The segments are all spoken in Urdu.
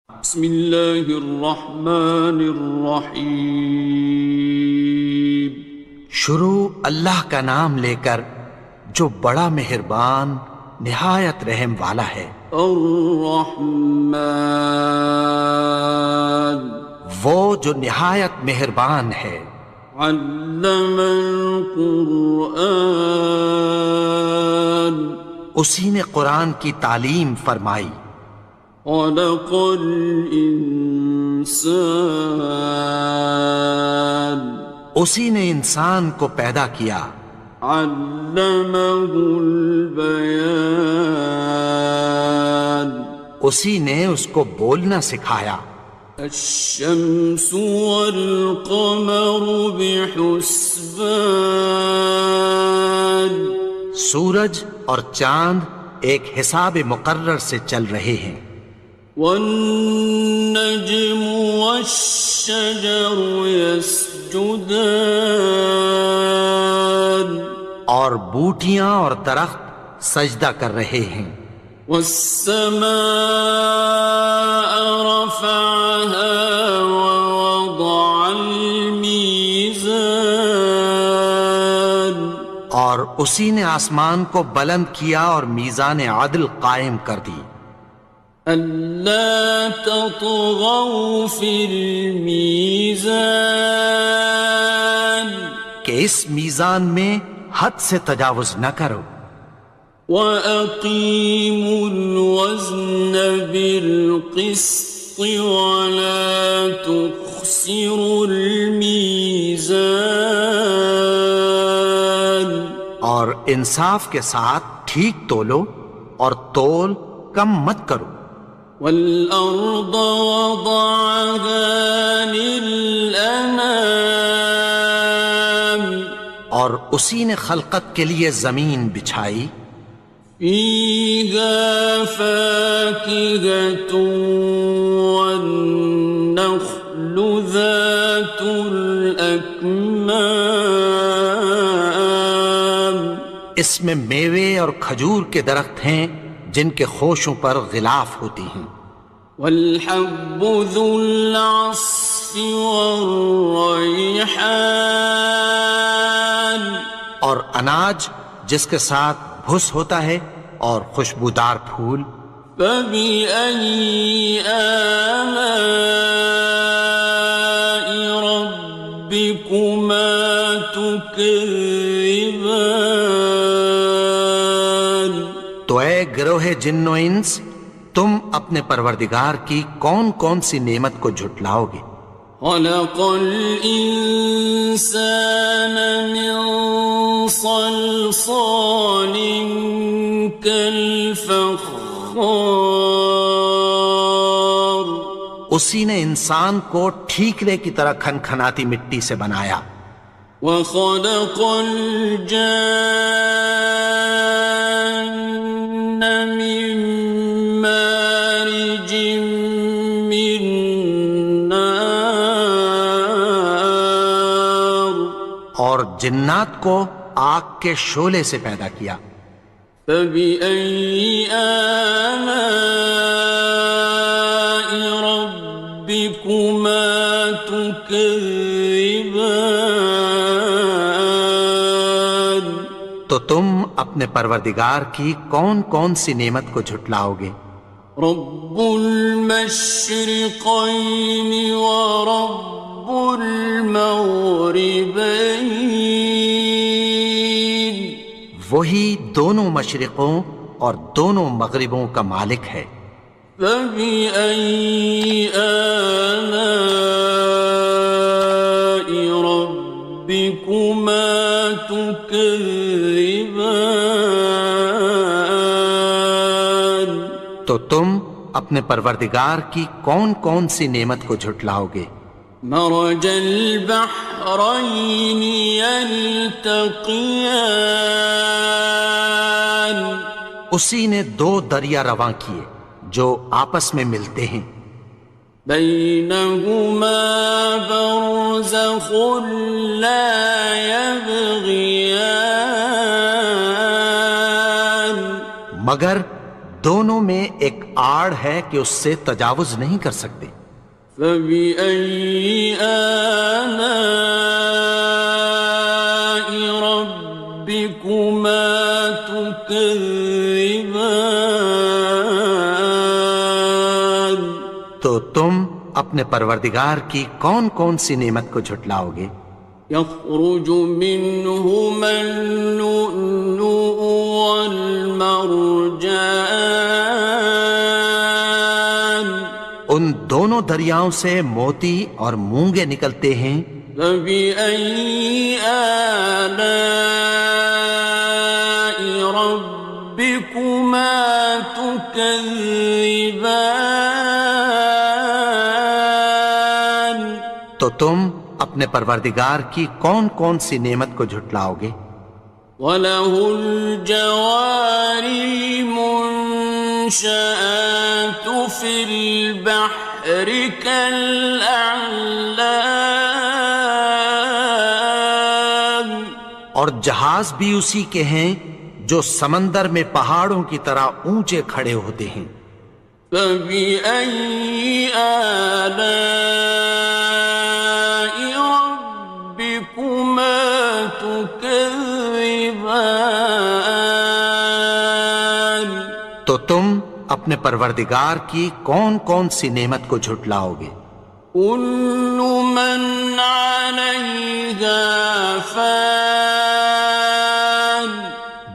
بسم اللہ الرحمن الرحیم۔ شروع اللہ کا نام لے کر جو بڑا مہربان نہایت رحم والا ہے۔ الرحمن، وہ جو نہایت مہربان ہے۔ علم القرآن، اسی نے قرآن کی تعلیم فرمائی۔ خلق الانسان، اسی نے انسان کو پیدا کیا۔ علمہ البیان، اسی نے اس کو بولنا سکھایا۔ الشمس والقمر بحسبان، سورج اور چاند ایک حساب مقرر سے چل رہے ہیں۔ والنجم والشجر يسجدان، اور بوٹیاں اور درخت سجدہ کر رہے ہیں۔ والسماء رفعها ووضع الميزان، اور اسی نے آسمان کو بلند کیا اور میزان عدل قائم کر دی۔ ألا تطغوا في الميزان، کہ اس میزان میں حد سے تجاوز نہ کرو۔ وَأَقِيمُوا الْوَزْنَ بِالْقِسْطِ وَلَا تُخْسِرُوا الْمِيزَانَ، اور انصاف کے ساتھ ٹھیک تولو اور تول کم مت کرو۔ وَالْأَرْضَ وَضَعَهَا لِلْأَنَامِ، اور اسی نے خلقت کے لیے زمین بچھائی۔ فِيهَا فَاكِهَةٌ وَالنَّخْلُ ذَاتُ الْأَكْمَامِ، اس میں میوے اور کھجور کے درخت ہیں جن کے خوشوں پر غلاف ہوتی ہیں۔ وَالْحَبُّ ذُو الْعَصْفِ وَالرَّيْحَانِ، اور اناج جس کے ساتھ بھس ہوتا ہے اور خوشبودار پھول۔ فَبِأَيِّ آلَاءِ رَبِّكُمَا تُكَذِّبَانِ، تو اے گروہ جن و انس، تم اپنے پروردگار کی کون کون سی نعمت کو جھٹلاؤ گے؟ خَلَقَ الْإِنسَانَ مِنْ صَلْصَالٍ كَالْفَخَّارِ، اسی نے انسان کو ٹھیکرے کی طرح کھنکھناتی مٹی سے بنایا۔ وَخَلَقَ الْجَانَّ مِن مَّارِجٍ مِّن نَّارٍ، اور جنات کو آگ کے شعلے سے پیدا کیا۔ فَبِأَيِّ آلَاءِ رَبِّكُمَا تُكَذِّبَانِ، تو تم اپنے پروردگار کی کون کون سی نعمت کو جھٹلاؤ گے؟ رب المشرقين ورب المغربين، وہی دونوں مشرقوں اور دونوں مغربوں کا مالک ہے۔ فبأي آلاء ربكما تكذبان، تو تم اپنے پروردگار کی کون کون سی نعمت کو جھٹلاؤ گے؟ مرج البحرين يلتقيان، اسی نے دو دریا رواں کیے جو آپس میں ملتے ہیں۔ بينهما برزخ لا يبغيان، مگر دونوں میں ایک آڑ ہے کہ اس سے تجاوز نہیں کر سکتے. فبأي آلاء ربكما تكذبان. تو تم اپنے پروردگار کی کون کون سی نعمت کو جھٹلاؤ گے؟ يخرج منهما اللؤلؤ والمرجان. ان دونوں دریاؤں سے موتی اور مونگے نکلتے ہیں. فبأي آلاء ربكما تكذبان. تو تم اپنے پروردگار کی کون کون سی نعمت کو جھٹلاؤ گے؟ وَلَهُ الْجَوَارِ الْمُنشَآتُ فِي الْبَحْرِ كَالْأَعْلَامِ. اور جہاز بھی اسی کے ہیں جو سمندر میں پہاڑوں کی طرح اونچے کھڑے ہوتے ہیں. فَبِأَيِّ آلَاءِ رَبِّكُمَا تُكَذِّبَانِ. تو تم اپنے پروردگار کی کون کون سی نعمت کو جھٹلاؤ گے؟ كُلُّ مَنْ عَلَيْهَا فَانٍ.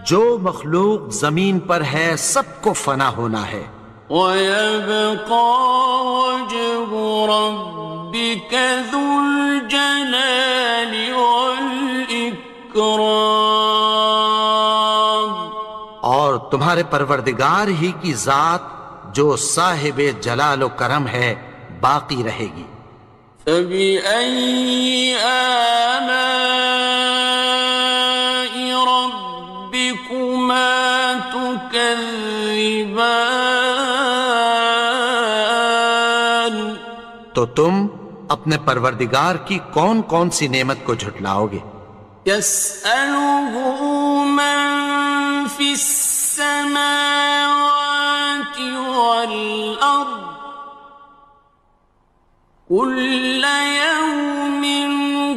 جو مخلوق زمین پر ہے سب کو فنا ہونا ہے. وَيَبْقَى وَجْهُ رَبِّكَ ذُو الْجَلَالِ وَالْإِكْرَامِ. اور تمہارے پروردگار ہی کی ذات جو صاحب جلال و کرم ہے باقی رہے گی. فَبِأَيِّ آلَاءِ رَبِّكُمَا تُكَذِّبَانِ. تو تم اپنے پروردگار کی کون کون سی نعمت کو جھٹلاؤ گے؟ يَسْأَلُهُ مَن فِي السَّمَاوَاتِ وَالْأَرْضِ كُلَّ يَوْمٍ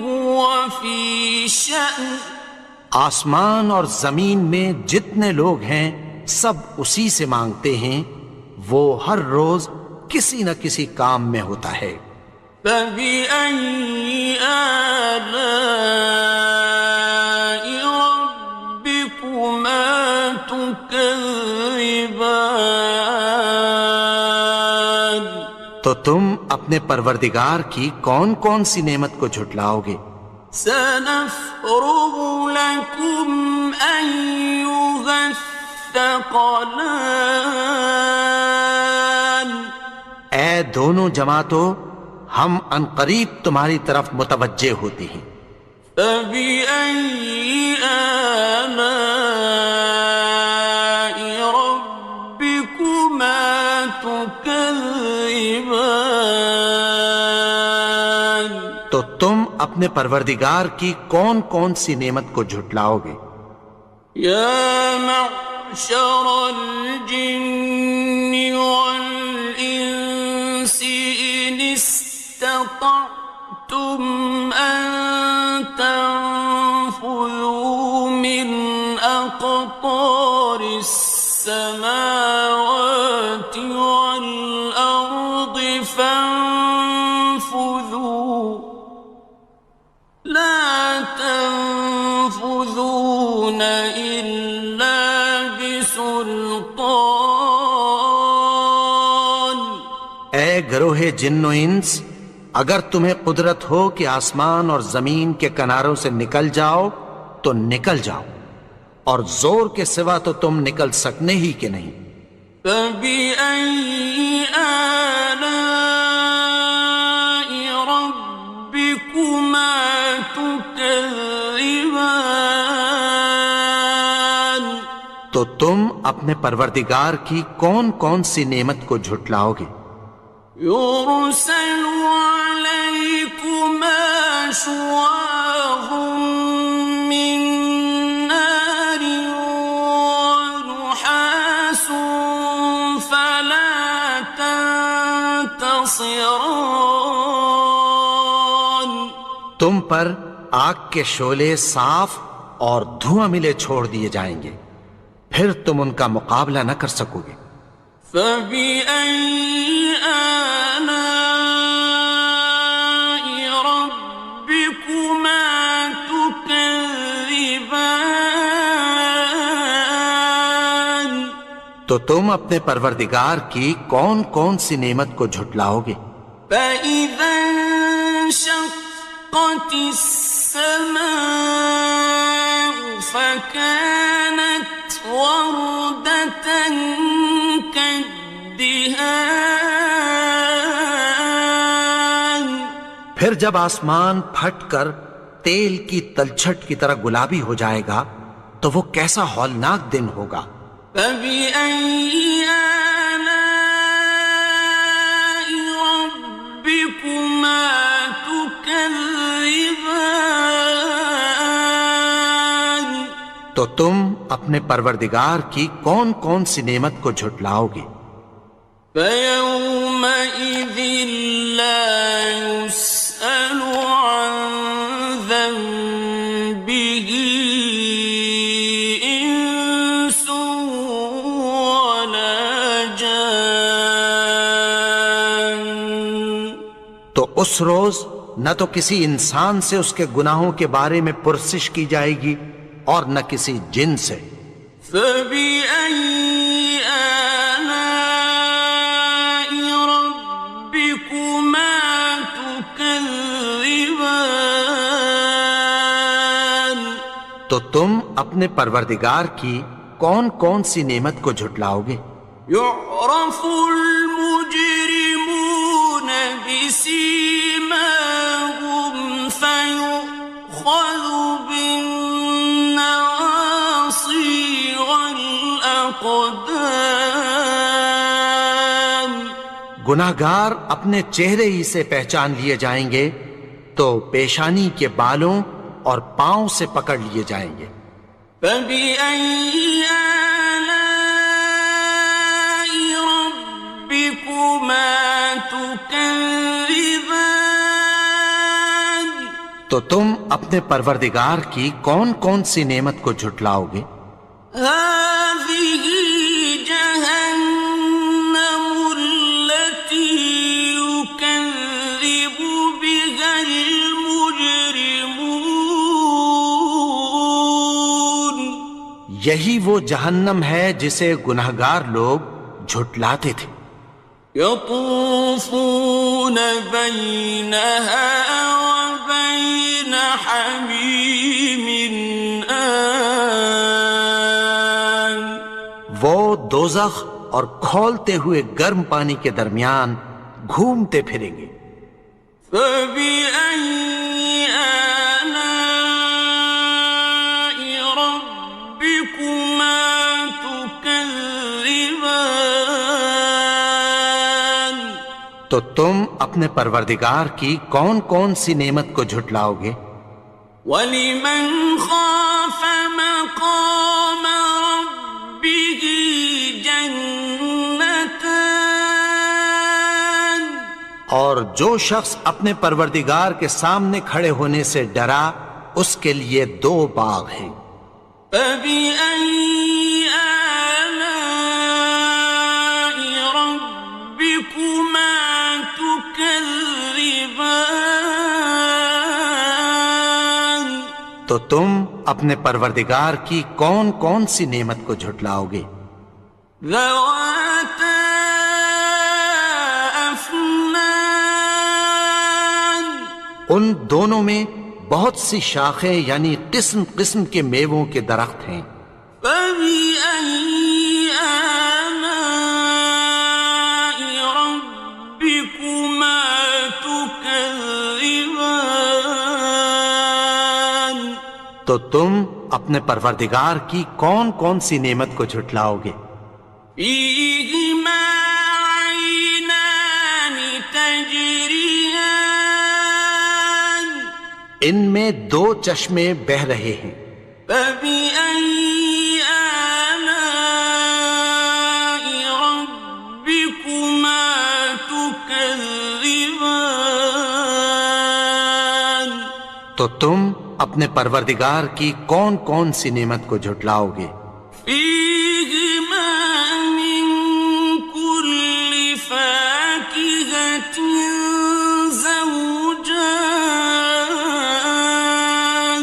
هُوَ فِي شَأْنٍ. آسمان اور زمین میں جتنے لوگ ہیں سب اسی سے مانگتے ہیں، وہ ہر روز کسی نہ کسی کام میں ہوتا ہے. فَبِأَيِّ آلَاءِ رَبِّكُمَا تُكَذِّبَانِ. تو تم اپنے پروردگار کی کون کون سی نعمت کو جھٹلاؤ گے؟ سَنَفْرُغُ لَكُمْ أَيُّهَ الثَّقَلَانِ. اے دونوں جماعتوں، ہم عنقریب تمہاری طرف متوجہ ہوتے ہیں. فَبِأَيِّ آلَاءِ رَبِّكُمَا تُكَذِّبَانِ. تو تم اپنے پروردگار کی کون کون سی نعمت کو جھٹلاؤ گے؟ يَا مَعْشَرَ الْجِنِّ وَالْإِنسِ إِنِ اسْتَطَعْتُمْ أَن تَنفُذُوا مِنْ أَقْطَارِ السَّمَاوَاتِ وَالْأَرْضِ فَانفُذُوا لَا تَنفُذُونَ إِلَّا بِسُلْطَانٍ. اے گروہ جن و انس، اگر تمہیں قدرت ہو کہ آسمان اور زمین کے کناروں سے نکل جاؤ تو نکل جاؤ، اور زور کے سوا تو تم نکل سکنے ہی کہ نہیں. فَبِأَيِّ آلَاءِ رَبِّكُمَا تُكَذِّبَانِ. تو تم اپنے پروردگار کی کون کون سی نعمت کو جھٹلاؤ گے؟ يُرْسَلُ عَلَيْكُمَا شُوَاظٌ مِّن نَّارٍ وَنُحَاسٌ تنتصران تم پر آگ کے شعلے صاف اور دھواں ملے چھوڑ دیے جائیں گے، پھر تم ان کا مقابلہ نہ کر سکو گے۔ فَبِأَيِّ آلَاءِ رَبِّكُمَا تُكَذِّبَانِ تو تم اپنے پروردگار کی کون کون سی نعمت کو جھٹلاؤ گے؟ فَإِذَا انشَقَّتِ السَّمَاءُ فَكَانَتْ وَرْدَةً كَالدِّهَانِ پھر جب آسمان پھٹ کر تیل کی تلچھٹ کی طرح گلابی ہو جائے گا تو وہ کیسا ہولناک دن ہوگا۔ فَبِأَيِّ آلَاءِ رَبِّكُمَا تُكَذِّبَانِ تو تم اپنے پروردگار کی کون کون سی نعمت کو جھٹلاؤ گے؟ فَيَوْمَئِذٍ لَا يُسْأَلُ عَنْ ذَنبِهِ إِنسٌ وَلَا جَانٌ تو اس روز نہ تو کسی انسان سے اس کے گناہوں کے بارے میں پرسش کی جائے گی اور نہ کسی جن سے۔ فَبِأَيِّ آلَاءِ رَبِّكُمَا تُكَذِّبَانِ تو تم اپنے پروردگار کی کون کون سی نعمت کو جھٹلاؤ گے؟ يُعْرَفُ الْمُجْرِمُونَ بِسِيمَاهُمْ فَيُؤْخَذُ بِالنَّوَاصِي وَالْأَقْدَامِ گناہگار اپنے چہرے ہی سے پہچان لیے جائیں گے تو پیشانی کے بالوں اور پاؤں سے پکڑ لیے جائیں گے۔ فَبِأَيِّ آلَاءِ رَبِّكُمَا تُكَذِّبَانِ تو تم اپنے پروردگار کی کون کون سی نعمت کو جھٹلاؤ گے؟ هَٰذِهِ جَهَنَّمُ الَّتِي يُكَذِّبُ بِهَا الْمُجْرِمُونَ یہی وہ جہنم ہے جسے گناہگار لوگ جھٹلاتے تھے۔ يَطُوفُونَ بَيْنَهَا وَبَيْنَ حَمِيمٍ آنٍ وہ دوزخ اور کھولتے ہوئے گرم پانی کے درمیان گھومتے پھریں گے۔ فَبِأَيِّ آلَاءِ رَبِّكُمَا تُكَذِّبَانِ تو تم اپنے پروردگار کی کون کون سی نعمت کو جھٹلاؤ گے؟ وَلِمَنْ خَافَ مَقَامَ رَبِّهِ جَنَّتَانِ اور جو شخص اپنے پروردگار کے سامنے کھڑے ہونے سے ڈرا اس کے لیے دو باغ ہیں۔ فَبِأَيِّ آلَاءِ رَبِّكُمَا تُكَذِّبَانِ تو تم اپنے پروردگار کی کون کون سی نعمت کو جھٹلاؤ گے؟ ذَوَاتَا أَفْنَانٍ ان دونوں میں بہت سی شاخیں یعنی قسم قسم کے میووں کے درخت ہیں۔ فَبِأَيِّ آلَاءِ رَبِّكُمَا تُكَذِّبَانِ تو تم اپنے پروردگار کی کون کون سی نعمت کو جھٹلاؤ گے؟ فِيهِمَا عَيْنَانِ تَجْرِيَانِ ان میں دو چشمے بہہ رہے ہیں۔ فَبِأَيِّ آلَاءِ رَبِّكُمَا تُكَذِّبَانِ تو تم اپنے پروردگار کی کون کون سی نعمت کو جھٹلاؤ گے؟ فیہما من کل فاکہۃ زوجان،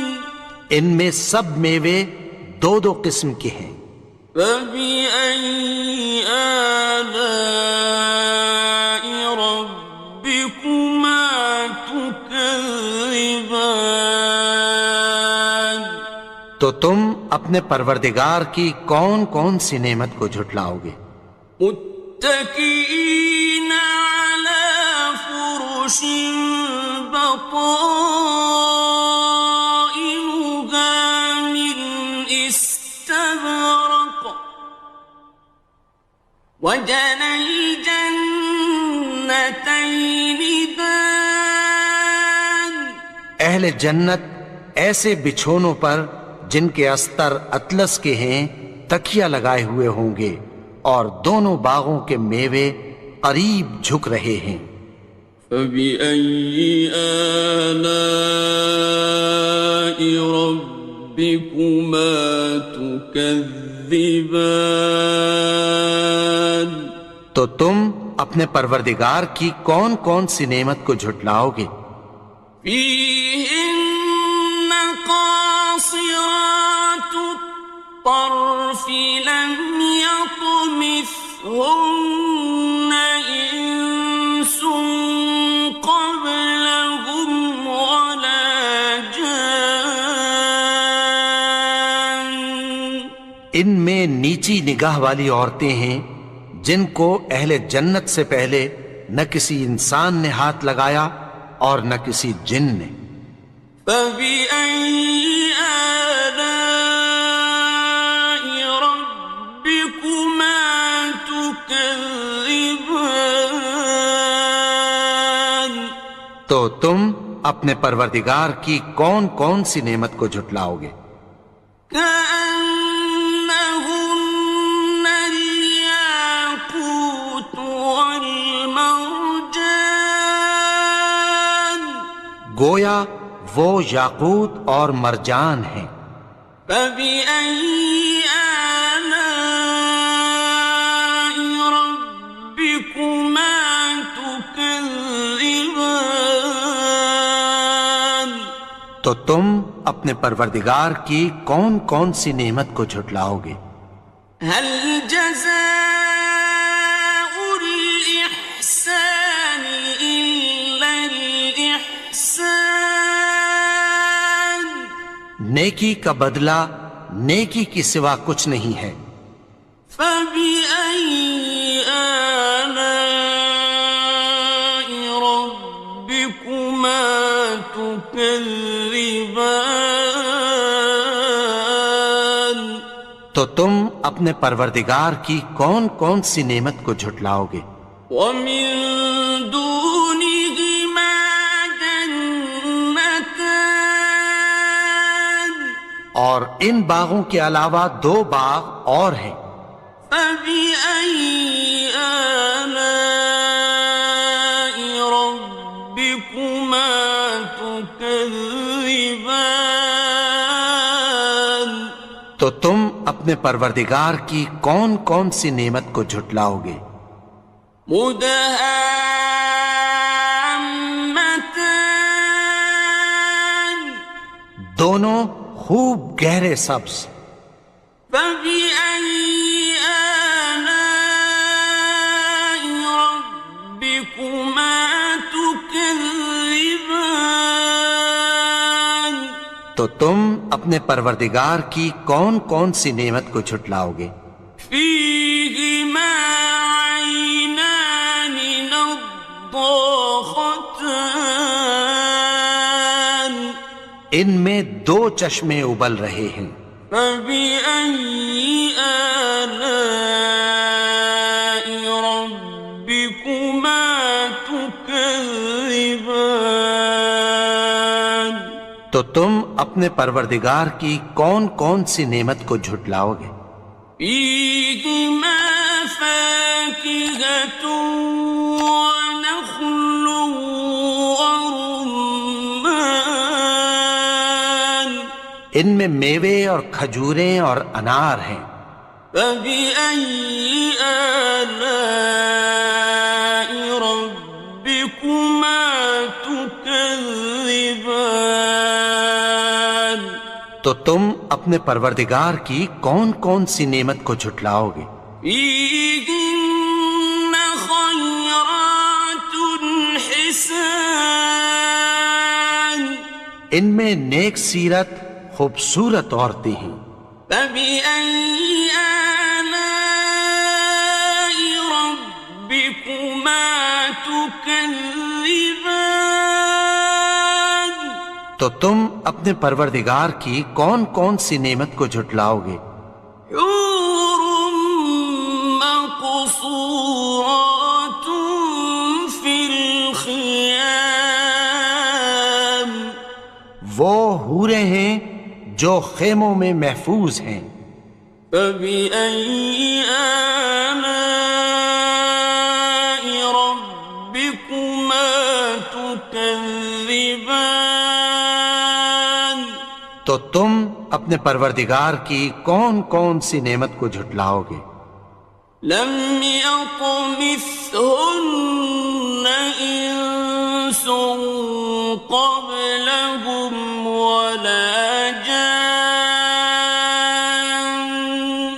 ان میں سب میوے دو دو قسم کے ہیں۔ فبأي آلاء ربكما تكذبان، تو تم اپنے پروردگار کی کون کون سی نعمت کو جھٹلاؤ گے؟ متكئين على فرش بطائنها من استبرق، وجنى الجنتين دان، اہل جنت ایسے بچھونوں پر جن کے استر اطلس کے ہیں تکیہ لگائے ہوئے ہوں گے، اور دونوں باغوں کے میوے قریب جھک رہے ہیں۔ فبأي آلاء ربكما تكذبان، تو تم اپنے پروردگار کی کون کون سی نعمت کو جھٹلاؤ گے؟ فيهن قاصرات الطرف لم يطمثهن إنس قبلهم ولا جان، ان میں نیچی نگاہ والی عورتیں ہیں جن کو اہل جنت سے پہلے نہ کسی انسان نے ہاتھ لگایا اور نہ کسی جن نے۔ فبأي آلاء ربكما تكذبان، تو تم اپنے پروردگار کی کون کون سی نعمت کو جھٹلاؤ گے؟ كأنهن الياقوت والمرجان، گویا وہ یاقوت اور مرجان ہیں۔ فبأي آلاء ربكما تكذبان، تو تم اپنے پروردگار کی کون کون سی نعمت کو جھٹلاؤ گے؟ هل جزاء الإحسان إلا الإحسان، نیکی کا بدلہ نیکی کی سوا کچھ نہیں ہے۔ فبأي آلاء ربكما تكذبان، تو تم اپنے پروردگار کی کون کون سی نعمت کو جھٹلاؤ گے؟ ومن دونهما جنتان، اور ان باغوں کے علاوہ دو باغ اور ہیں۔ فبأي آلاء ربكما تكذبان، تو تم اپنے پروردگار کی کون کون سی نعمت کو جھٹلاؤ گے؟ مدهامتان، دونوں خوب گہرے سبز۔ فبأي آلاء ربكما تكذبان، تو تم اپنے پروردگار کی کون کون سی نعمت کو جھٹلاؤ گے؟ فيهما عينان نضاختان، ان میں دو چشمے ابل رہے ہیں۔ فبأي آلاء ربكما تكذبان، تو تم اپنے پروردگار کی کون کون سی نعمت کو جھٹلاؤ گے؟ فيهما فاكهة ونخل ورمان، ان میں میوے اور کھجوریں اور انار ہیں۔ فبأي آلاء ربكما تكذبان؟ تو تم اپنے پروردگار کی کون کون سی نعمت کو جھٹلاؤ گے؟ فيهن خيرات حسان، ان میں نیک سیرت خوبصورت عورتیں ہیں۔ فبأي آلاء ربكما تكذبان؟ تو تم اپنے پروردگار کی کون کون سی نعمت کو جھٹلاؤ گے؟ حور مقصورات في الخيام، وہ حوریں ہیں جو خیموں میں محفوظ ہیں۔ فبأي آلاء ربكما تكذبان؟ تو تم اپنے پروردگار کی کون کون سی نعمت کو جھٹلاؤ گے؟ لم يطمثهن إنس قبلهم ولا جان،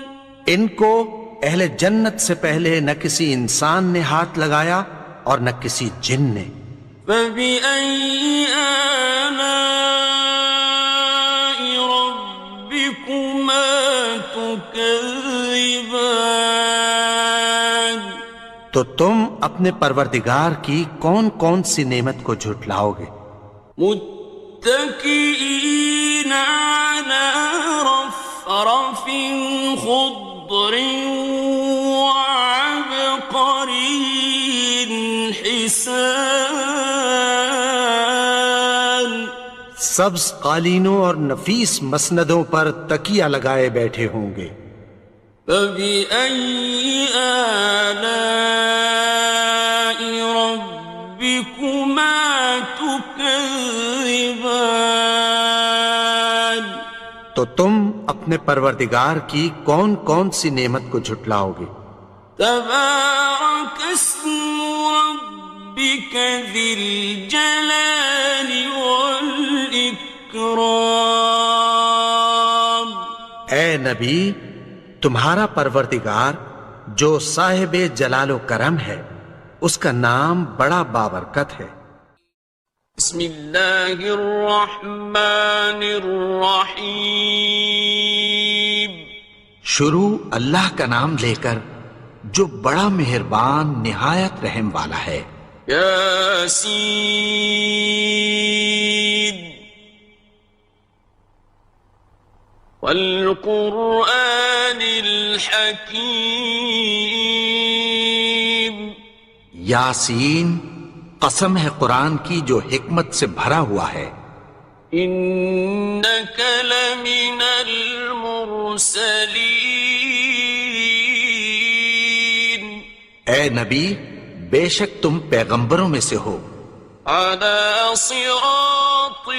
ان کو اہل جنت سے پہلے نہ کسی انسان نے ہاتھ لگایا اور نہ کسی جن نے۔ فبأي آلاء ربكما تكذبان؟ تو تم اپنے پروردگار کی کون کون سی نعمت کو جھٹلاؤ گے؟ متكئين على رفرف خضر وعبقري حسان، سبز قالینوں اور نفیس مسندوں پر تکیہ لگائے بیٹھے ہوں گے۔ فبأي آلاء ربكما تكذبان؟ تو تم اپنے پروردگار کی کون کون سی نعمت کو جھٹلاؤ گے؟ تبارك اسم ربك ذي الجلال والإكرام۔ اے نبی، تمہارا پروردگار جو صاحب جلال و کرم ہے، اس کا نام بڑا بابرکت ہے۔ بسم اللہ الرحمن الرحیم، شروع اللہ کا نام لے کر جو بڑا مہربان نہایت رحم والا ہے۔ یاسین والقرآن الحکیم، یاسین، قسم ہے قرآن کی جو حکمت سے بھرا ہوا ہے۔ انک لمن المرسلین، اے نبی، بے شک تم پیغمبروں میں سے ہو۔ علی صراط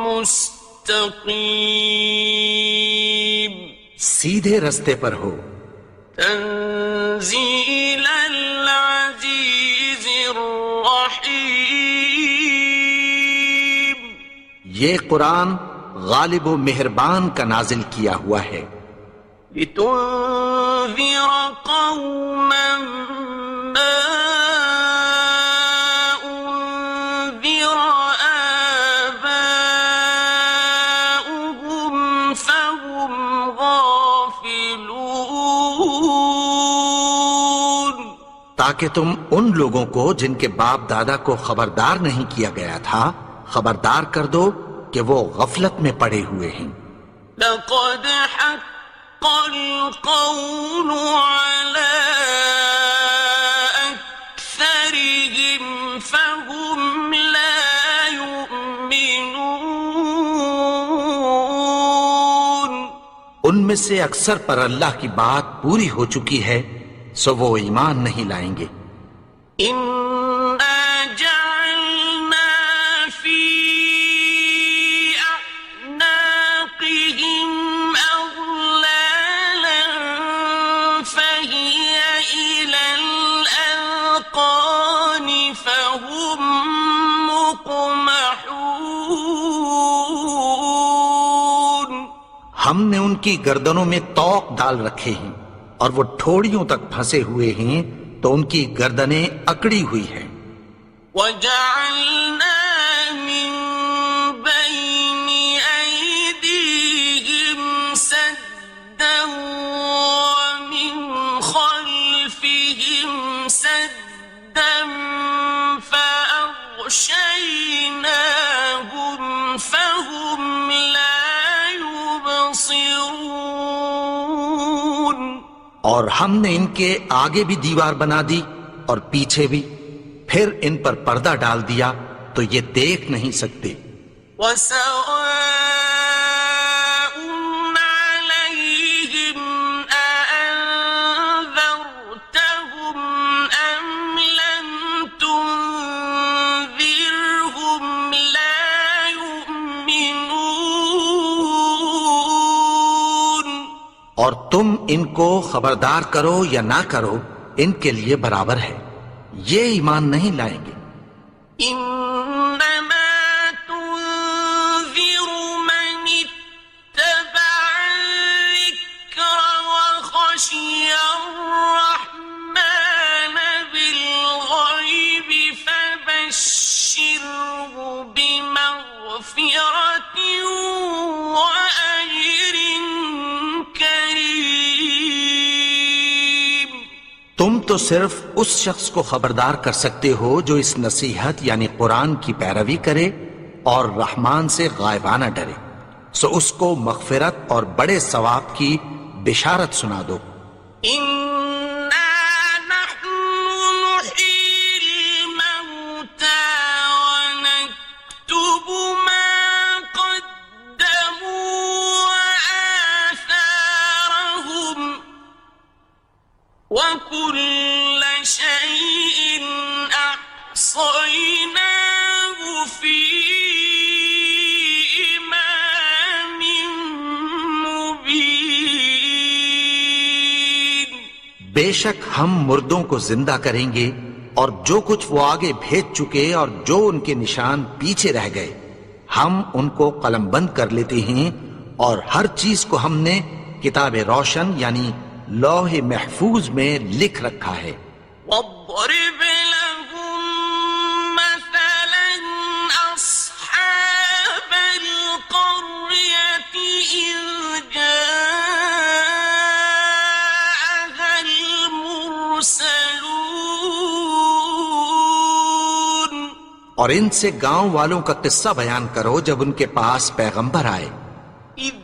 مستقیم، سیدھے رستے پر ہو۔ تنزیل العزیز الرحیم، یہ قرآن غالب و مہربان کا نازل کیا ہوا ہے۔ لتنذر قوما ما انذر آباؤهم فهم غافلون، تاکہ تم ان لوگوں کو جن کے باپ دادا کو خبردار نہیں کیا گیا تھا خبردار کر دو کہ وہ غفلت میں پڑے ہوئے ہیں۔ لقد حق القول على أكثرهم فهم لا يؤمنون، ان میں سے اکثر پر اللہ کی بات پوری ہو چکی ہے سو وہ ایمان نہیں لائیں گے۔ إنا جعلنا في أعناقهم هم مقمحون ہم نے ان کی گردنوں میں طوق ڈال رکھے ہیں اور وہ ٹھوڑیوں تک پھنسے ہوئے ہیں تو ان کی گردنیں اکڑی ہوئی ہیں. وَجَعَلْنَا مِن بَيْنِ أَيْدِيهِمْ سَدًّا وَمِنْ خَلْفِهِمْ سَدًّا فَأَغْشَيْنَاهُمْ فَهُمْ لَا يُبْصِرُونَ. اور ہم نے ان کے آگے بھی دیوار بنا دی اور پیچھے بھی، پھر ان پر پردہ ڈال دیا تو یہ دیکھ نہیں سکتے. وَسَوَاءٌ عَلَيْهِمْ أَأَنذَرْتَهُمْ أَمْ لَمْ تُنذِرْهُمْ لَا يُؤْمِنُونَ. اور تم ان کو خبردار کرو یا نہ کرو ان کے لیے برابر ہے، یہ ایمان نہیں لائیں گے. إنما تنذر من اتبع الذكر وخشي الرحمن بالغيب فبشره بمغفرة وأجر كريم. تم تو صرف اس شخص کو خبردار کر سکتے ہو جو اس نصیحت یعنی قرآن کی پیروی کرے اور رحمان سے غائبانہ ڈرے، سو اس کو مغفرت اور بڑے ثواب کی بشارت سنا دو. إنا نحن نحيي الموتى ونكتب ما قدموا وآثارهم وكل شيء أحصيناه في إمام مبين. بے شک ہم مردوں کو زندہ کریں گے اور جو کچھ وہ آگے بھیج چکے اور جو ان کے نشان پیچھے رہ گئے ہم ان کو قلم بند کر لیتے ہیں، اور ہر چیز کو ہم نے کتاب روشن یعنی لوح محفوظ میں لکھ رکھا ہے. واضرب لهم مثلا أصحاب القرية إذ جاءها المرسلون. اور ان سے گاؤں والوں کا قصہ بیان کرو جب ان کے پاس پیغمبر آئے. إذ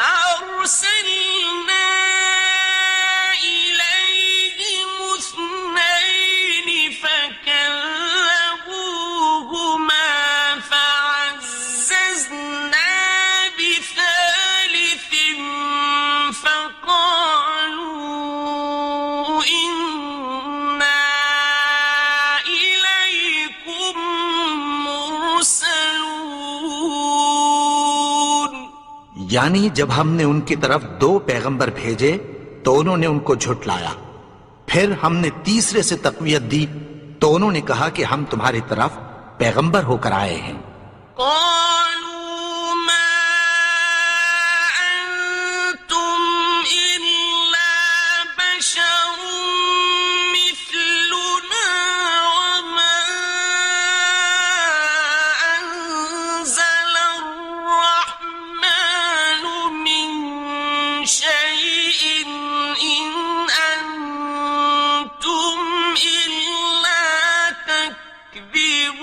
أرسلنا إليهم اثنين فكذبوهما فعززنا بثالث فقالوا إنا إليكم مرسلون. یعنی جب ہم نے ان کی طرف 2 پیغمبر بھیجے تو انہوں نے ان کو جھٹلایا، پھر ہم نے تیسرے سے تقویت دی تو انہوں نے کہا کہ ہم تمہاری طرف پیغمبر ہو کر آئے ہیں. قالوا ما أنتم إلا بشر مثلنا وما أنزل الرحمن من شيء إن أنتم إلا تكذبون.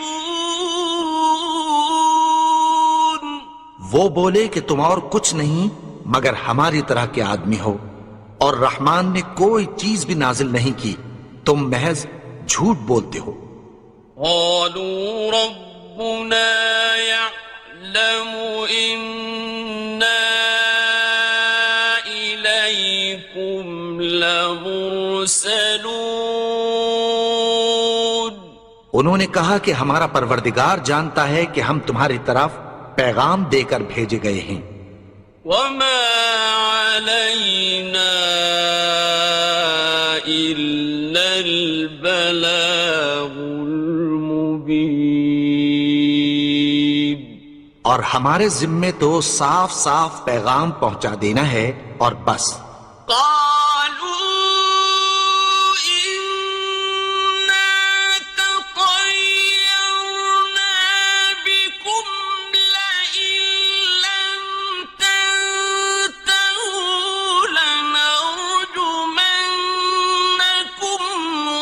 وہ بولے کہ تم اور کچھ نہیں مگر ہماری طرح کے آدمی ہو، اور رحمان نے کوئی چیز بھی نازل نہیں کی، تم محض جھوٹ بولتے ہو. قالوا ربنا يعلم إنا إليكم لمرسلون. انہوں نے کہا کہ ہمارا پروردگار جانتا ہے کہ ہم تمہاری طرف پیغام دے کر بھیجے گئے ہیں. وما علينا إلا البلاغ المبين. اور ہمارے ذمے تو صاف صاف پیغام پہنچا دینا ہے اور بس. قالوا إنا تطيرنا بكم لئن لم تنتهوا لنرجمنكم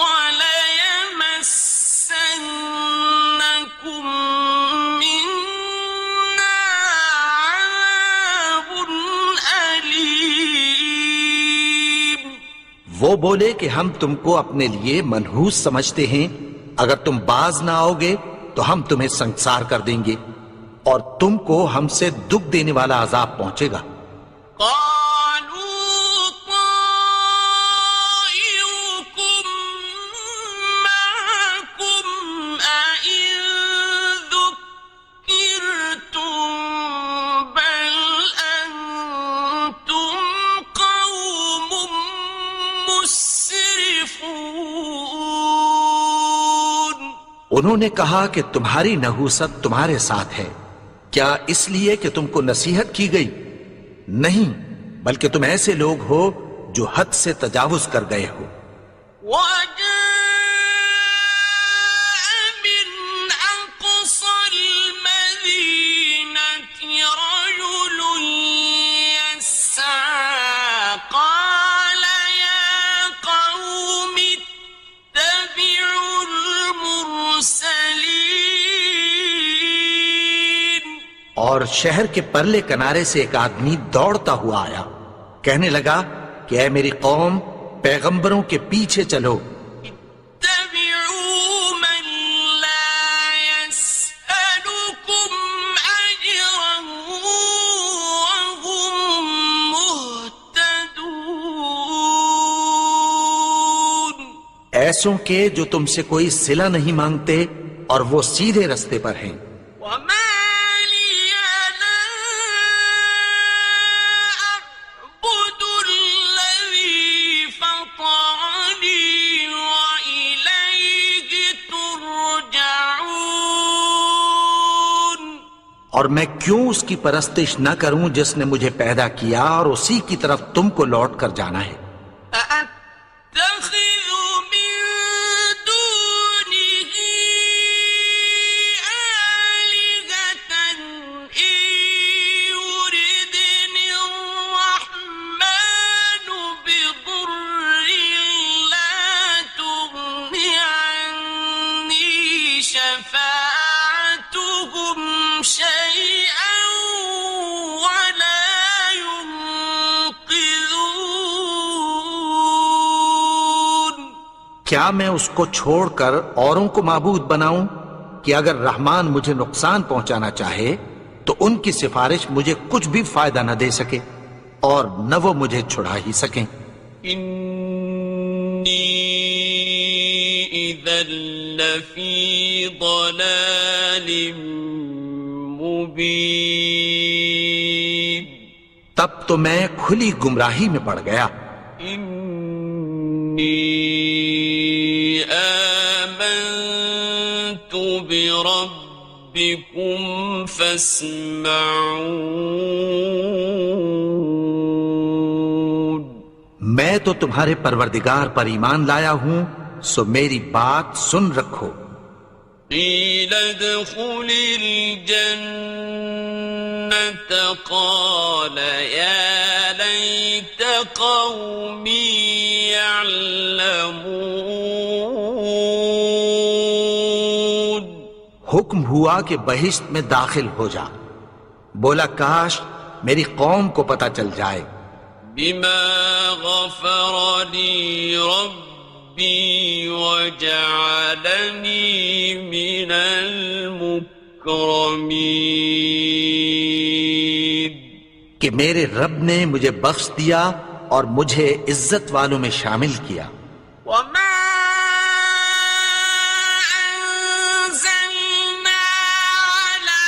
وليمسنكم منا عذاب أليم. وہ بولے کہ ہم تم کو اپنے لیے منحوس سمجھتے ہیں، اگر تم باز نہ آؤ گے تو ہم تمہیں سنسار کر دیں گے اور تم کو ہم سے دکھ دینے والا عذاب پہنچے گا. قالوا طائركم معكم أئن ذكرتم بل أنتم قوم مسرفون. انہوں نے کہا کہ تمہاری نحوست تمہارے ساتھ ہے، کیا اس لیے کہ تم کو نصیحت کی گئی؟ نہیں، بلکہ تم ایسے لوگ ہو جو حد سے تجاوز کر گئے ہو. وجاء من أقصى المدينة رجل يسعى قال يا قوم اتبعوا المرسلين. اور شہر کے پرلے کنارے سے ایک آدمی دوڑتا ہوا آیا، کہنے لگا کہ اے میری قوم، پیغمبروں کے پیچھے چلو. اتبعوا من لا يسألكم أجرا وهم مهتدون. ایسوں کے جو تم سے کوئی صلہ نہیں مانگتے اور وہ سیدھے رستے پر ہیں. وما لي لا أعبد الذي فطرني وإليه ترجعون. اور میں کیوں اس کی پرستش نہ کروں جس نے مجھے پیدا کیا اور اسی کی طرف تم کو لوٹ کر جانا ہے. أأتخذ من دونه آلهة إن يردني الرحمن بضر لا تغن عني شفاعتهم شيئا ولا ينقذون. کیا میں اس کو چھوڑ کر اوروں کو معبود بناؤں کہ اگر رحمان مجھے نقصان پہنچانا چاہے تو ان کی سفارش مجھے کچھ بھی فائدہ نہ دے سکے اور نہ وہ مجھے چھڑا ہی سکیں. إني إذا لفي ضلال مبين. تب تو میں کھلی گمراہی میں پڑ گیا. إني آمنت بربكم فاسمعون. میں تو تمہارے پروردگار پر ایمان لایا ہوں، سو میری بات سن رکھو. قيل ادخل الجنة قال يا ليت قومي يعلمون. حکم ہوا کہ بہشت میں داخل ہو جا. بولا کاش میری قوم کو پتہ چل جائے. بما غفر لي ربي وجعلني من المكرمين. کہ میرے رب نے مجھے بخش دیا اور مجھے عزت والوں میں شامل کیا. وما أنزلنا على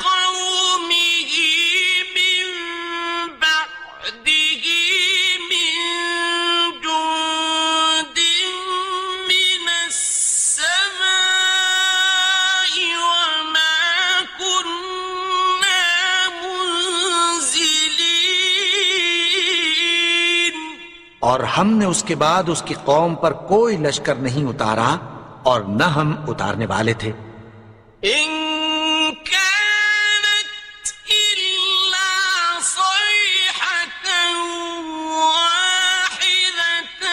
قومه من بعده من جند من السماء وما كنا اور ہم نے اس کے بعد اس کی قوم پر کوئی لشکر نہیں اتارا اور نہ ہم اتارنے والے تھے. إن كانت إلا صيحة واحدة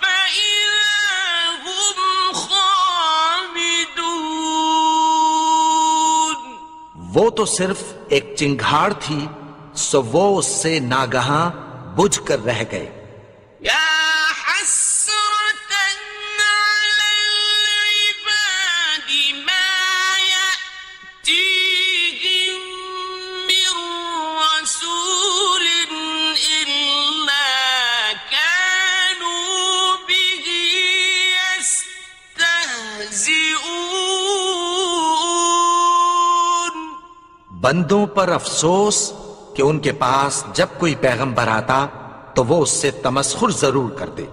فإذا هم خامدون. وہ تو صرف ایک چنگھاڑ تھی، سو وہ اس سے ناگہاں بجھ کر رہ گئے. يا حسرة على العباد ما يأتيهم من رسول إلا كانوا به يستهزئون. بندوں پر افسوس کہ ان کے پاس جب کوئی پیغمبر آتا تو وہ اس سے تمسخر ضرور کرتے.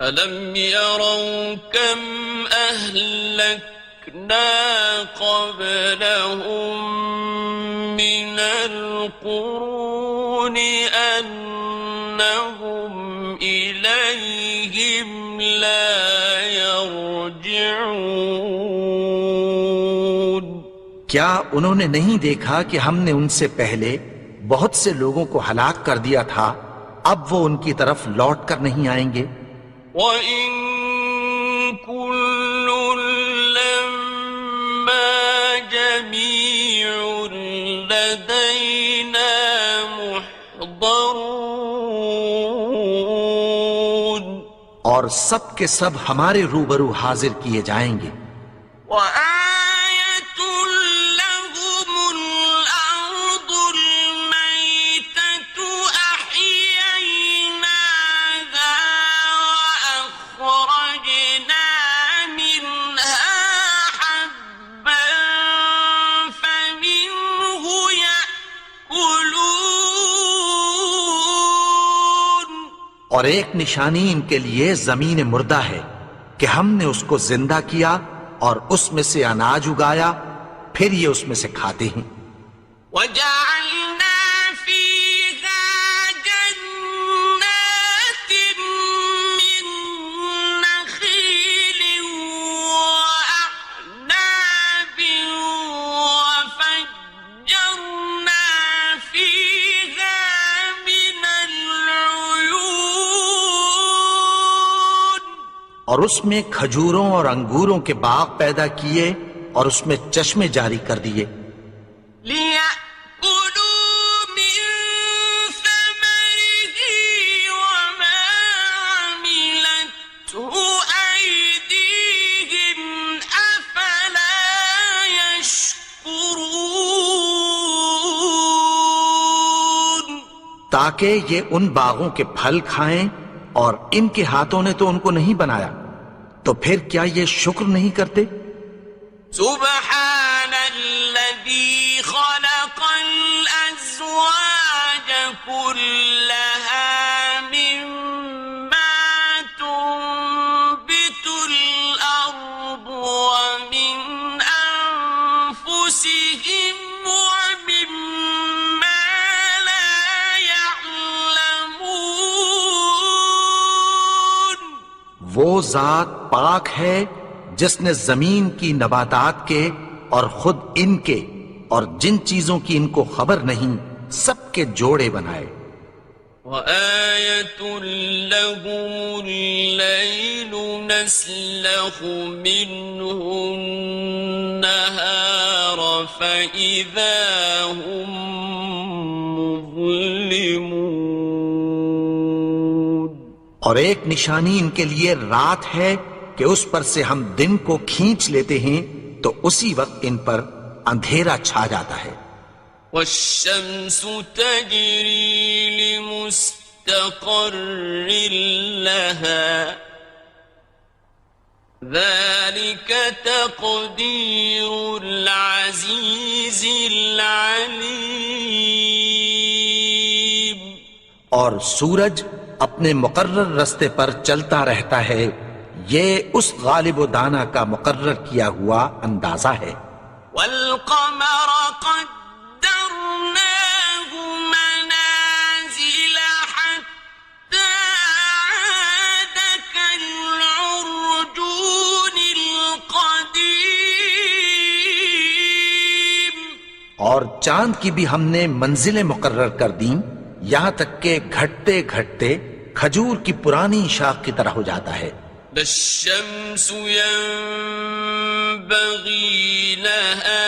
أَلَمْ يَرَوْا كَمْ أَهْلَكْنَا قَبْلَهُمْ مِنَ الْقُرُونِ أَنَّهُمْ إِلَيْهِمْ لَا يَرْجِعُونَ. کیا انہوں نے نہیں دیکھا کہ ہم نے ان سے پہلے بہت سے لوگوں کو ہلاک کر دیا تھا، اب وہ ان کی طرف لوٹ کر نہیں آئیں گے؟ وَإِن كُلٌّ لَّمَّا جَمِيعٌ لَّدَيْنَا مُحْضَرُونَ. اور سب کے سب ہمارے روبرو حاضر کیے جائیں گے. وَآيَةٌ لَّهُمُ الْأَرْضُ الْمَيْتَةُ أَحْيَيْنَاهَا وَأَخْرَجْنَا مِنْهَا حَبًّا فَمِنْهُ يَأْكُلُونَ. اور ایک نشانی ان کے لیے زمین مردہ ہے کہ ہم نے اس کو زندہ کیا اور اس میں سے اناج اگایا، پھر یہ اس میں سے کھاتے ہیں. وَجَعَلْنَا فِيهَا جَنَّاتٍ مِّن نَّخِيلٍ وَأَعْنَابٍ وَفَجَّرْنَا فِيهَا مِنَ الْعُيُونِ. اور اس میں کھجوروں اور انگوروں کے باغ پیدا کیے اور اس میں چشمے جاری کر دیے. لِيَأْكُلُوا مِن ثَمَرِهِ وَمَا عَمِلَتْهُ أَيْدِيهِمْ أَفَلَا يَشْكُرُونَ. تاکہ یہ ان باغوں کے پھل کھائیں، اور ان کے ہاتھوں نے تو ان کو نہیں بنایا، تو پھر کیا یہ شکر نہیں کرتے؟ سبحان الذي خلق الأزواج كلها مما تنبت الأرض ومن أنفسهم ومما لا يعلمون. وہ ذات پاک ہے جس نے زمین کی نباتات کے اور خود ان کے اور جن چیزوں کی ان کو خبر نہیں سب کے جوڑے بنائے. وَآيَةٌ لَّهُمُ اللَّيْلُ نَسْلَخُ مِنْهُ النَّهَارَ فَإِذَا هُم مُظْلِمُونَ. اور ایک نشانی ان کے لیے رات ہے کہ اس پر سے ہم دن کو کھینچ لیتے ہیں تو اسی وقت ان پر اندھیرا چھا جاتا ہے. وَالشَّمْسُ تَجْرِي لِمُسْتَقَرٍّ لَّهَا ذَلِكَ تَقْدِيرُ الْعَزِيزِ الْعَلِيمِ. اور سورج اپنے مقرر رستے پر چلتا رہتا ہے، یہ اس غالب و دانا کا مقرر کیا ہوا اندازہ ہے. وَالْقَمَرَ قَدَّرْنَاهُ مَنَازِلَ حَتَّى چاند کی بھی ہم نے منزلیں مقرر کر دیں، یہاں تک کہ گھٹتے گھٹتے کھجور کی پرانی شاخ کی طرح ہو جاتا ہے۔ لا الشمس ينبغي لها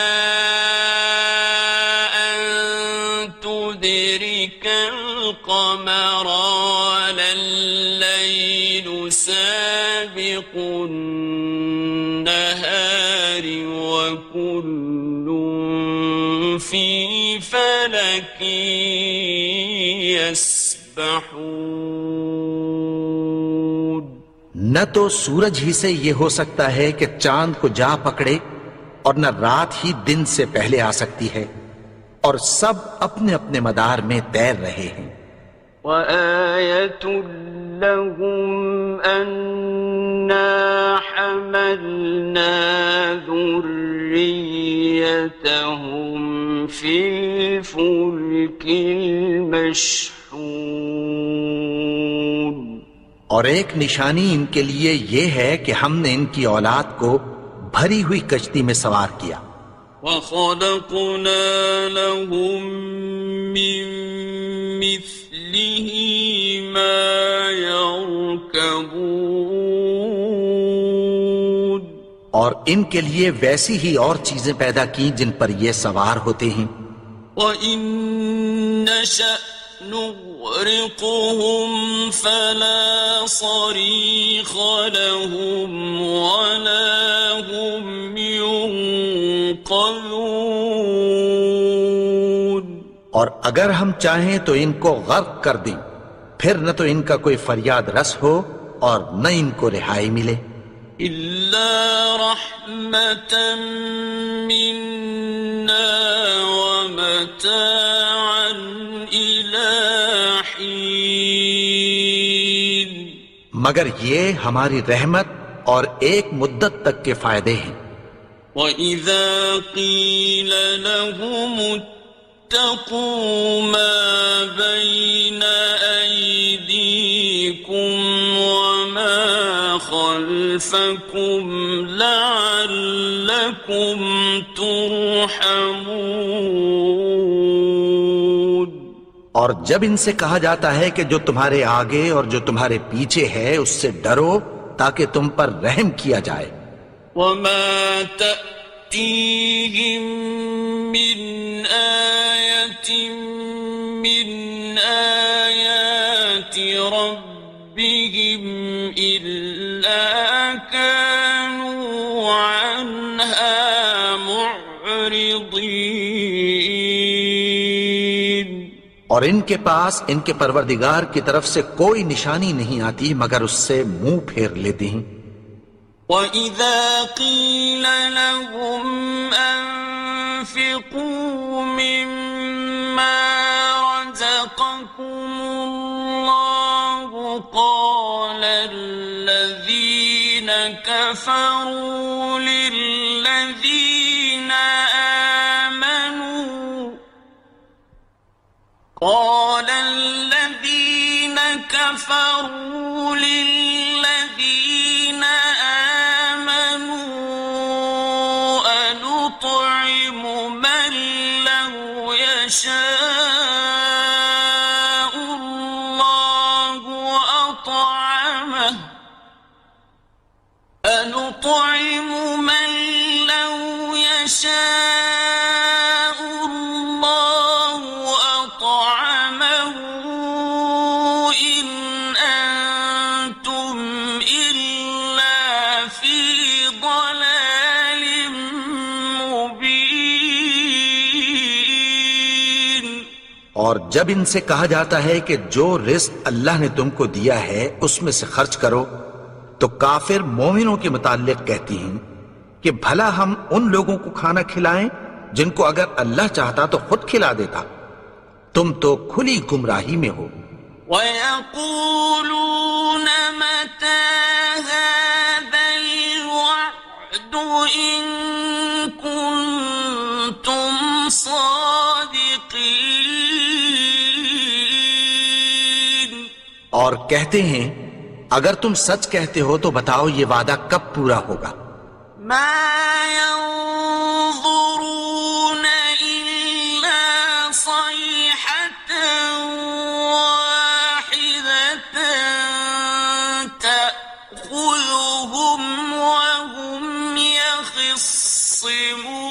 أن تدرك القمر ولا الليل سابق النهار وكل في فلك يسبحون۔ نہ تو سورج ہی سے یہ ہو سکتا ہے کہ چاند کو جا پکڑے، اور نہ رات ہی دن سے پہلے آ سکتی ہے، اور سب اپنے اپنے مدار میں تیر رہے ہیں۔ وَآيَةٌ لَهُمْ أَنَّا حَمَلْنَا ذُرِّيَّتَهُمْ فِي الْفُلْكِ الْمَشْحُونِ۔ اور ایک نشانی ان کے لیے یہ ہے کہ ہم نے ان کی اولاد کو بھری ہوئی کشتی میں سوار کیا۔ وَخَلَقْنَا لَهُم مِّن مِّثْلِهِ مَا يَرْكَبُونَ۔ اور ان کے لیے ویسی ہی اور چیزیں پیدا کی جن پر یہ سوار ہوتے ہیں۔ وَإِن نَّشَأْ نُغْرِقْهُمْ فَلَا صَرِيخَ لَهُمْ وَلَا هُمْ يُنقَذُونَ۔ اور اگر ہم چاہیں تو ان کو غرق کر دیں، پھر نہ تو ان کا کوئی فریاد رس ہو اور نہ ان کو رہائی ملے۔ إِلَّا رَحْمَةً مِّنَّا وَمَتَاعًا إِلَىٰ حِينٍ۔ مگر یہ ہماری رحمت اور ایک مدت تک کے فائدے ہیں۔ وَإِذَا قِيلَ لَهُمُ اتَّقُوا مَا بَيْنَ أَيْدِيكُمْ وَمَا خَلْفَكُمْ لَعَلَّكُمْ تُرْحَمُونَ۔ اور جب ان سے کہا جاتا ہے کہ جو تمہارے آگے اور جو تمہارے پیچھے ہے اس سے ڈرو تاکہ تم پر رحم کیا جائے۔ وَمَا تَأْتِيهِم مِّنْ آيَةٍ مِّنْ آيَاتِ رَبِّهِمْ إِلَّا كَانُوا عَنْهَا مُعْرِضِينَ۔ اور ان کے پاس ان کے پروردگار کی طرف سے کوئی نشانی نہیں آتی مگر اس سے منہ پھیر لیتے ہیں۔ وَإِذَا قِيلَ لَهُمْ أَنفِقُوا مِمَّا رَزَقَكُمُ اللَّهُ قَالَ الَّذِينَ كَفَرُوا لِلَّذِينَ آمَنُوا أَنُطْعِمُ مَن لَّوْ يَشَاءُ اللَّهُ أَطْعَمَهُ أَنُطْعِمُ مَن لَّوْ يَشَاءُ اللَّهُ أَطْعَمَهُ إِنْ أَنتُمْ إِلَّا فِي ضَلَالٍ مُّبِينٍ۔ اور جب ان سے کہا جاتا ہے کہ جو رزق اللہ نے تم کو دیا ہے اس میں سے خرچ کرو، تو کافر مومنوں کے متعلق کہتی ہیں کہ بھلا ہم ان لوگوں کو کھانا کھلائیں جن کو اگر اللہ چاہتا تو خود کھلا دیتا۔ تم تو کھلی گمراہی میں ہو۔ وَيَقُولُونَ مَتَىٰ هَٰذَا الْوَعْدُ إِن كُنتُمْ صَادِقِينَ۔ اور کہتے ہیں اگر تم سچ کہتے ہو تو بتاؤ یہ وعدہ کب پورا ہوگا۔ مَا يَنظُرُونَ إِلَّا يخصمون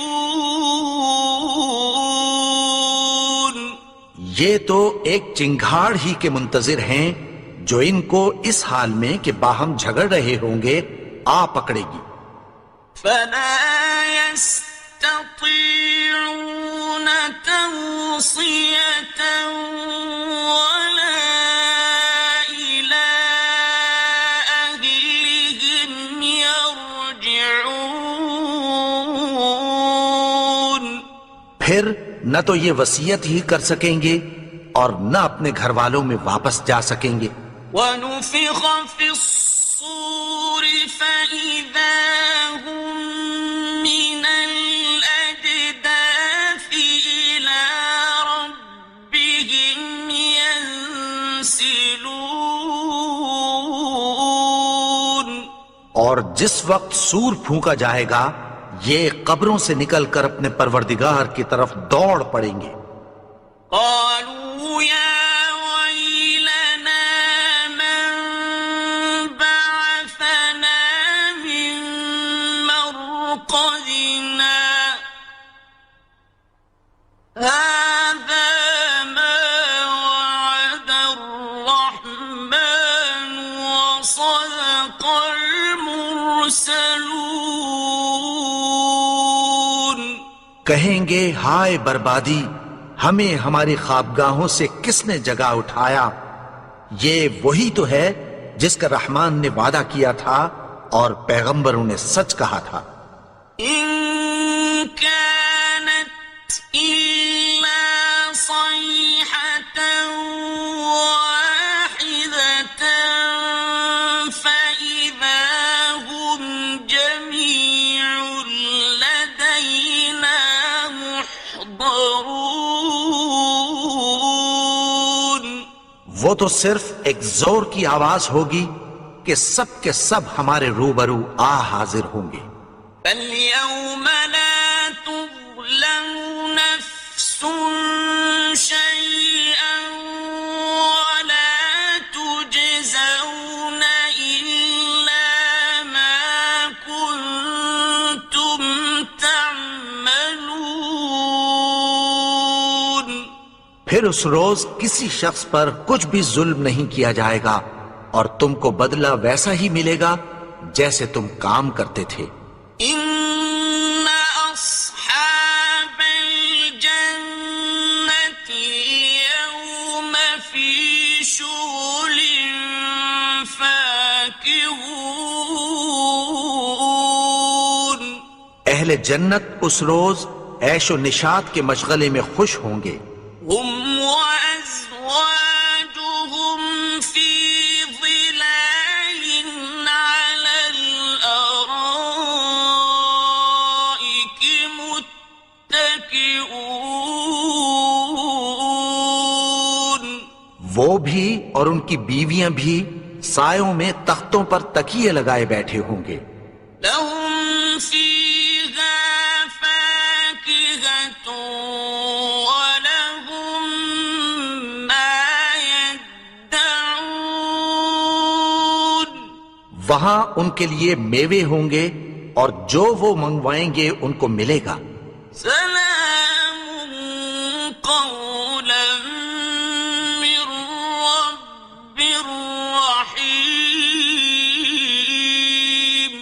یہ تو ایک چنگھاڑ ہی کے منتظر ہیں جو ان کو اس حال میں کہ باہم جھگڑ رہے ہوں گے آ پکڑے گی. فلا يستطيعون توصية ولا إلى أهلهم يرجعون. پھر نہ تو یہ وصیت ہی کر سکیں گے اور نہ اپنے گھر والوں میں واپس جا سکیں گے. ونفخ في الصور فإذا هم من الأجداث إلى ربهم ينسلون. اور جس وقت سور پھونکا جائے گا یہ قبروں سے نکل کر اپنے پروردگار کی طرف دوڑ پڑیں گے. قالوا يا ويلنا من بعثنا من مرقدنا هذا ما وعد الرحمن وصدق المرسلون. کہیں گے ہائے بربادی، ہمیں ہماری خوابگاہوں سے کس نے جگا اٹھایا؟ یہ وہی تو ہے جس کا رحمان نے وعدہ کیا تھا اور پیغمبروں نے سچ کہا تھا. إن كانت إلا صيحة واحدة فإذا هم جميع لدينا محضرون. وہ تو صرف ایک زور کی آواز ہوگی کہ سب کے سب ہمارے روبرو آ حاضر ہوں گے. فاليوم لا تظلم نفس شيئا ولا تجزون إلا ما كنتم تعملون. پھر اس روز کسی شخص پر کچھ بھی ظلم نہیں کیا جائے گا اور تم کو بدلہ ویسا ہی ملے گا جیسے تم کام کرتے تھے. إن أصحاب الجنة اليوم في شغل فاكهون. اہل جنت اس روز عیش و نشاط کے مشغلے میں خوش ہوں گے. هم وأزواجهم في ظلال على الأرائك متكئون. وہ بھی اور ان کی بیویاں بھی سایوں میں تختوں پر تکیے لگائے بیٹھے ہوں گے. لهم فيها فاكهة ولهم ما يدعون. وہاں ان کے لیے میوے ہوں گے اور جو وہ منگوائیں گے ان کو ملے گا. سلام قولا من رب رحيم.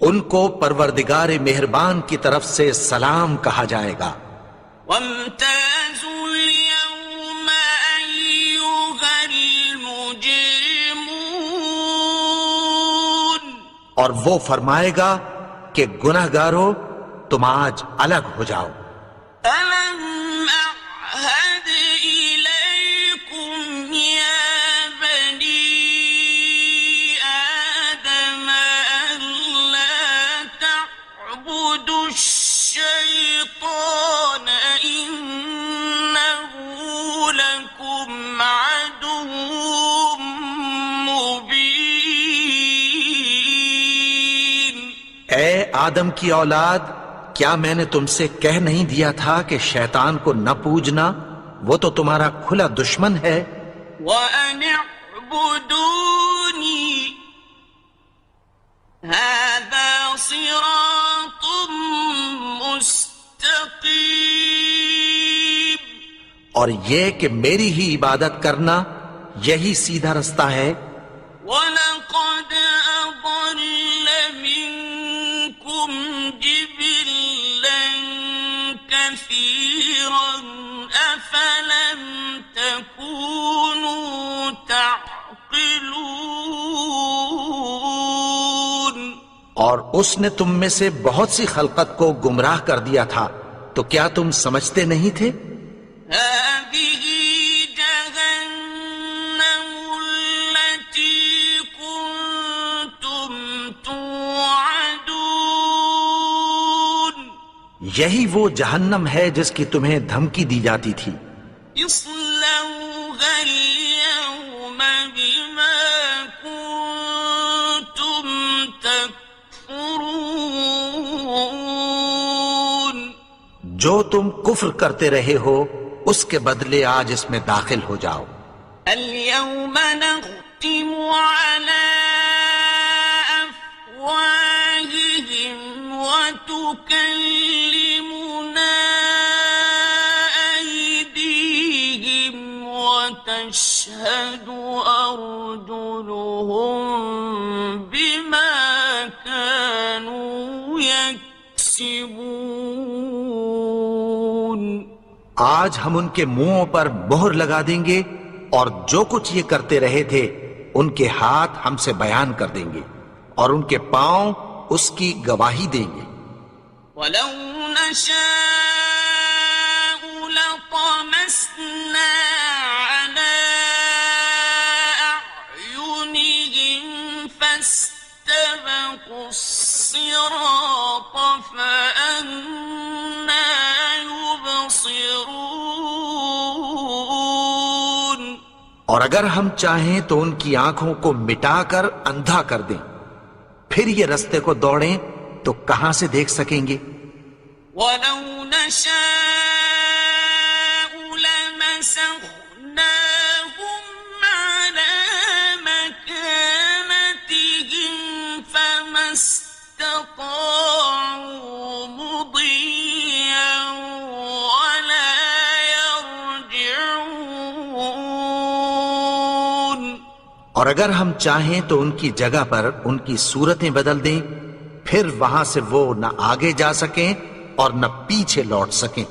ان کو پروردگار مہربان کی طرف سے سلام کہا جائے گا. وامتازوا اليوم أيها المجرمون. اور وہ فرمائے گا کہ گنہگارو تم آج الگ ہو جاؤ. ألم أعهد إليكم يا بني آدم ألا تعبدوا الشيطان إنه لكم عدو مبين. اے آدم کی اولاد، کیا میں نے تم سے کہہ نہیں دیا تھا کہ شیطان کو نہ پوجنا؟ وہ تو تمہارا کھلا دشمن ہے. وأن اعبدوني هذا صراط مستقيم اور یہ کہ میری ہی عبادت کرنا یہی سیدھا رستہ ہے. وَلَقَدْ أَضَلَّ مِنكُمْ جِبِلًّا كَثِيرًا أَفَلَمْ تَكُونُوا تَعْقِلُونَ اور اس نے تم میں سے بہت سی خلقت کو گمراہ کر دیا تھا، تو کیا تم سمجھتے نہیں تھے؟ هذه جهنم التي كنتم توعدون یہی وہ جہنم ہے جس کی تمہیں دھمکی دی جاتی تھی. اصلوها اليوم بما كنتم تكفرون جو تم کفر کرتے رہے ہو اس کے بدلے آج اس میں داخل ہو جاؤ. اليوم نختم على أفواههم وتكلمنا أيديهم وتشهد أرجلهم بما كانوا يكسبون آج ہم ان کے منہوں پر مہر لگا دیں گے اور جو کچھ یہ کرتے رہے تھے ان کے ہاتھ ہم سے بیان کر دیں گے اور ان کے پاؤں اس کی گواہی دیں گے. ولو نشاء لطمسنا على أعينهم فاستبقوا الصراط فأنى يبصرون اور اگر ہم چاہیں تو ان کی آنکھوں کو مٹا کر اندھا کر دیں، پھر یہ رستے کو دوڑیں تو کہاں سے دیکھ سکیں گے؟ ولو نشاء لمسخناهم على مكانتهم فما استطاعوا مضيا ولا يرجعون اور اگر ہم چاہیں تو ان کی جگہ پر ان کی صورتیں بدل دیں، پھر وہاں سے وہ نہ آگے جا سکیں اور نہ پیچھے لوٹ سکیں.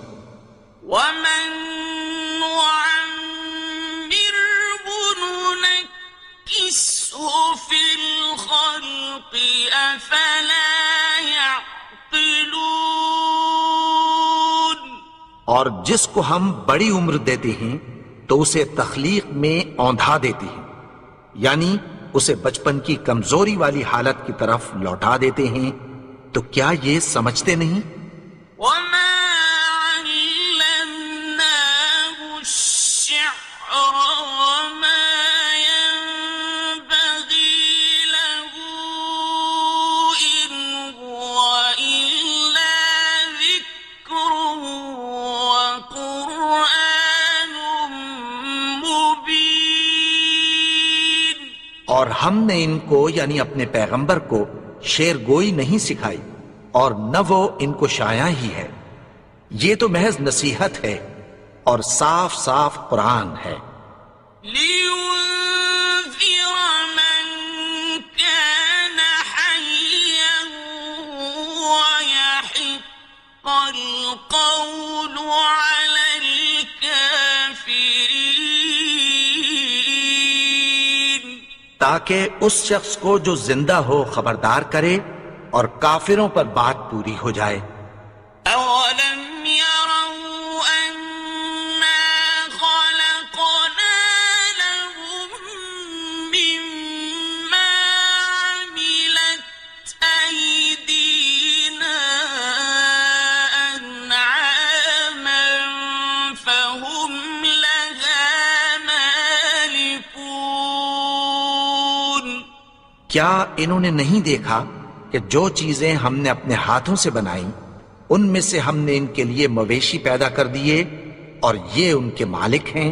ومن نعمره ننكسه في الخلق أفلا يعقلون اور جس کو ہم بڑی عمر دیتے ہیں تو اسے تخلیق میں اوندھا دیتے ہیں، یعنی اسے بچپن کی کمزوری والی حالت کی طرف لوٹا دیتے ہیں. تو کیا یہ سمجھتے نہیں؟ وما علمناه الشعر وما ينبغي له إن هو إلا ذكر وقرآن مبين اور ہم نے ان کو یعنی اپنے پیغمبر کو شعر گوئی نہیں سکھائی اور نہ وہ ان کو شایع ہی ہے، یہ تو محض نصیحت ہے اور صاف صاف قرآن ہے. لينذر من كان حيا ويحق القول على الكافرين تاکہ اس شخص کو جو زندہ ہو خبردار کرے اور کافروں پر بات پوری ہو جائے. أولم يروا أنا خلقنا لهم مما عملت أيدينا أنعاما فهم لها مالكون کیا انہوں نے نہیں دیکھا کہ جو چیزیں ہم نے اپنے ہاتھوں سے بنائیں ان میں سے ہم نے ان کے لیے مویشی پیدا کر دیے اور یہ ان کے مالک ہیں.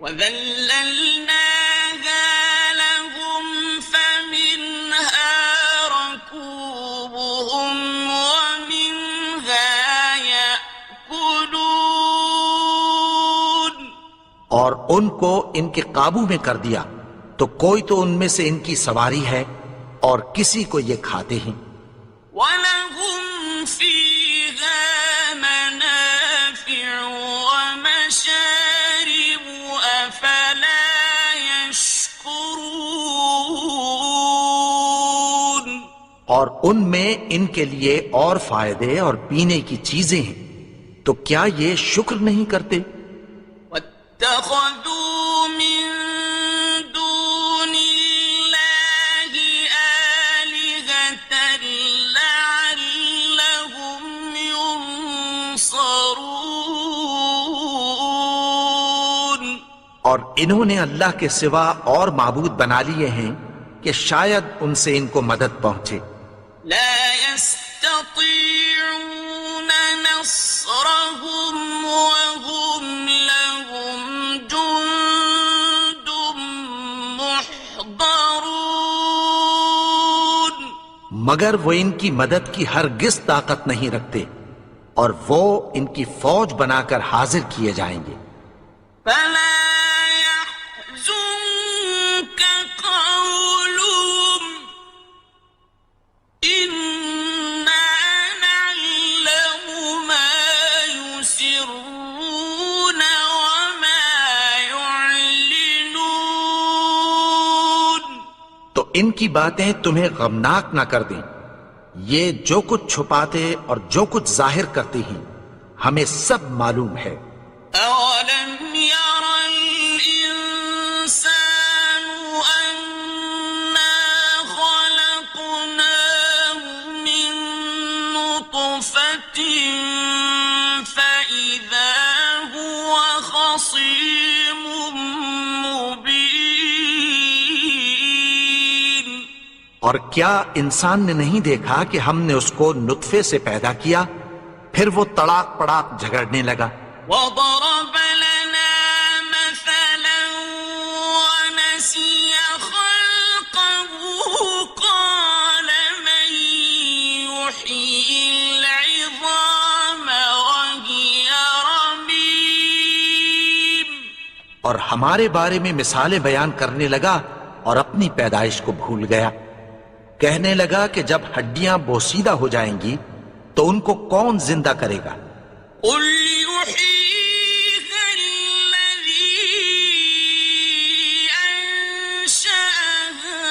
وَذَلَّلْنَاهَا لَهُمْ فَمِنْهَا رَكُوبُهُمْ وَمِنْهَا اور ان کو ان کے قابو میں کر دیا تو کوئی تو ان میں سے ان کی سواری ہے اور کسی کو یہ کھاتے ہیں. وَلَهُمْ فِيهَا مَنَافِعُ وَمَشَارِبُ أَفَلَا يَشْكُرُونَ. اور ان میں ان کے لیے اور فائدے اور پینے کی چیزیں ہیں تو کیا یہ شکر نہیں کرتے؟ وَاتَّخَذُوا مِن دُونِ اللَّهِ آلِهَةً لَعَلَّهُمْ يُنصَرُونَ. اور انہوں نے اللہ کے سوا اور معبود بنا لیے ہیں کہ شاید ان سے ان کو مدد پہنچے. لا يستطيعون نصرهم وهم لهم جند محضرون. مگر وہ ان کی مدد کی ہرگز طاقت نہیں رکھتے اور وہ ان کی فوج بنا کر حاضر کیے جائیں گے. فلا يحزنك قولهم إنا نعلم ما يسرون وما يعلنون. تو ان کی باتیں تمہیں غمناک نہ کر دیں. یہ جو کچھ چھپاتے اور جو کچھ ظاہر کرتے ہیں ہمیں سب معلوم ہے. أولم ير الإنسان أنا خلقناه من نطفة فإذا هو خصيم مبين. اور کیا انسان نے نہیں دیکھا کہ ہم نے اس کو نطفے سے پیدا کیا پھر وہ تڑاک پڑاک جھگڑنے لگا. وضرب لنا مثلا ونسي خلقه قال من يحيي العظام وهي رميم. اور ہمارے بارے میں مثالیں بیان کرنے لگا اور اپنی پیدائش کو بھول گیا. کہنے لگا کہ جب ہڈیاں بوسیدہ ہو جائیں گی تو ان کو کون زندہ کرے گا؟ قل يحييها الذي أنشأها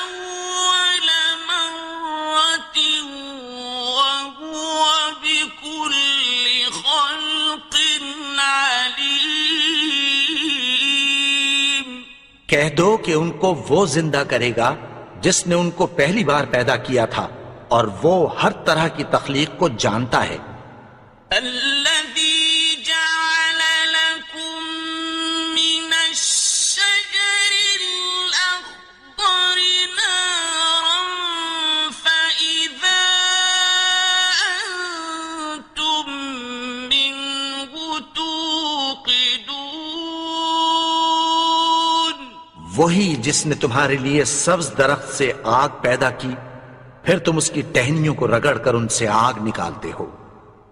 أول مرة وهو بكل خلق عليم. کہہ دو کہ ان کو وہ زندہ کرے گا جس نے ان کو پہلی بار پیدا کیا تھا اور وہ ہر طرح کی تخلیق کو جانتا ہے. الذي جعل لكم من الشجر الأخضر نارا فإذا أنتم منه توقدون. وہی جس نے تمہارے لیے سبز درخت سے آگ پیدا کی پھر تم اس کی ٹہنیوں کو رگڑ کر ان سے آگ نکالتے ہو.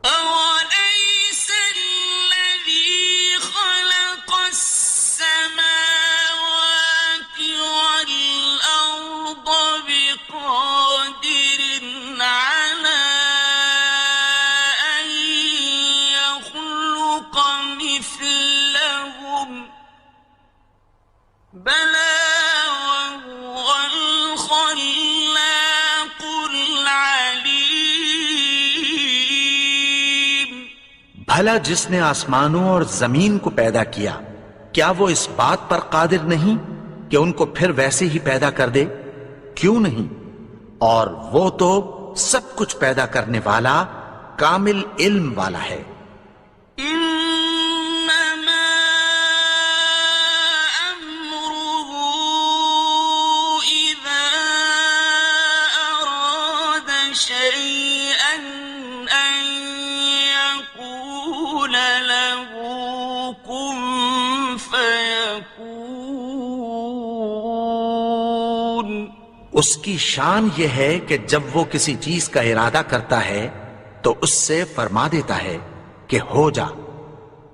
أوليس الذي خلق السماوات والأرض بقادر على أن يخلق مثلهم بلى وهو الخلاق العليم. بھلا جس نے آسمانوں اور زمین کو پیدا کیا کیا وہ اس بات پر قادر نہیں کہ ان کو پھر ویسے ہی پیدا کر دے؟ کیوں نہیں؟ اور وہ تو سب کچھ پیدا کرنے والا کامل علم والا ہے. إنما أمره إذا أراد شيئا أن يقول له كن فيكون. اس کی شان یہ ہے کہ جب وہ کسی چیز کا ارادہ کرتا ہے تو اس سے فرما دیتا ہے کہ ہو جا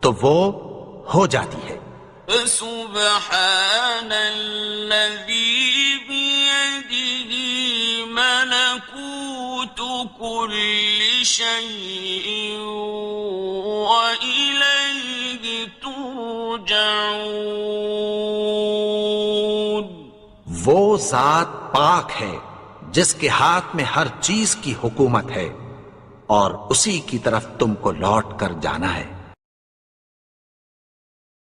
تو وہ ہو جاتی ہے۔ فسبحان الذي بيده ملكوت كل شيء وإليه ترجعون۔ وہ ذات پاک ہے جس کے ہاتھ میں ہر چیز کی حکومت ہے اور اسی کی طرف تم کو لوٹ کر جانا ہے۔